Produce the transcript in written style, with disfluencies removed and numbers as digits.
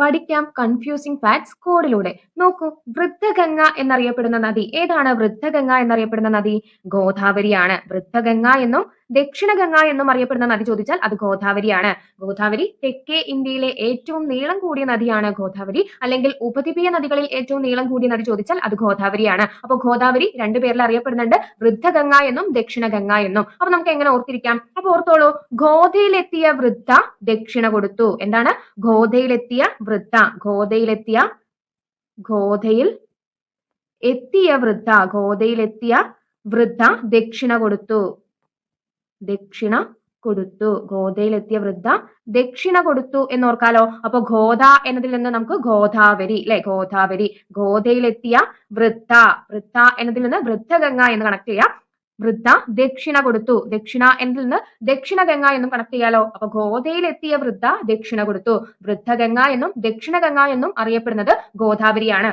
പഠിക്കാം confusing facts കോഡിലൂടെ. നോക്കൂ, വൃദ്ധഗംഗ എന്നറിയപ്പെടുന്ന നദി ഏതാണ്? വൃദ്ധഗംഗ എന്നറിയപ്പെടുന്ന നദി ഗോദാവരിയാണ്. വൃദ്ധഗംഗ എന്നും ദക്ഷിണഗംഗ എന്നും അറിയപ്പെടുന്ന നദി ചോദിച്ചാൽ അത് ഗോദാവരിയാണ്. ഗോദാവരി തെക്കേ ഇന്ത്യയിലെ ഏറ്റവും നീളം കൂടിയ നദിയാണ് ഗോദാവരി. അല്ലെങ്കിൽ ഉപദ്വീപീയ നദികളിൽ ഏറ്റവും നീളം കൂടിയ നദി ചോദിച്ചാൽ അത് ഗോദാവരിയാണ്. അപ്പോൾ ഗോദാവരി രണ്ടു പേരിൽ അറിയപ്പെടുന്നുണ്ട്, വൃദ്ധഗംഗ എന്നും ദക്ഷിണഗംഗ എന്നും. അപ്പൊ നമുക്ക് എങ്ങനെ ഓർത്തിരിക്കാം? അപ്പൊ ഓർത്തോളൂ, ഗോദയിലെത്തിയ വൃദ്ധ ദക്ഷിണ കൊടുത്തു. എന്താണ്? ഗോദയിലെത്തിയ വൃദ്ധ, ഗോദയിൽ എത്തിയ വൃദ്ധ ദക്ഷിണ കൊടുത്തു. ഗോദയിലെത്തിയ വൃദ്ധ ദക്ഷിണ കൊടുത്തു എന്നോർക്കാലോ. അപ്പൊ ഗോദ എന്നതിൽ നിന്ന് നമുക്ക് ഗോദാവരി, അല്ലെ? ഗോദാവരി. ഗോദയിലെത്തിയ വൃദ്ധ എന്നതിൽ നിന്ന് വൃദ്ധഗംഗ എന്ന് കണക്ട് ചെയ്യാം. വൃദ്ധ ദക്ഷിണ കൊടുത്തു. ദക്ഷിണ എന്നതിൽ നിന്ന് ദക്ഷിണഗംഗ എന്നും കണക്ട് ചെയ്യാലോ. അപ്പൊ ഗോദയിലെത്തിയ വൃദ്ധ ദക്ഷിണ കൊടുത്തു. വൃദ്ധഗംഗ എന്നും ദക്ഷിണഗംഗ എന്നും അറിയപ്പെടുന്നത് ഗോദാവരിയാണ്.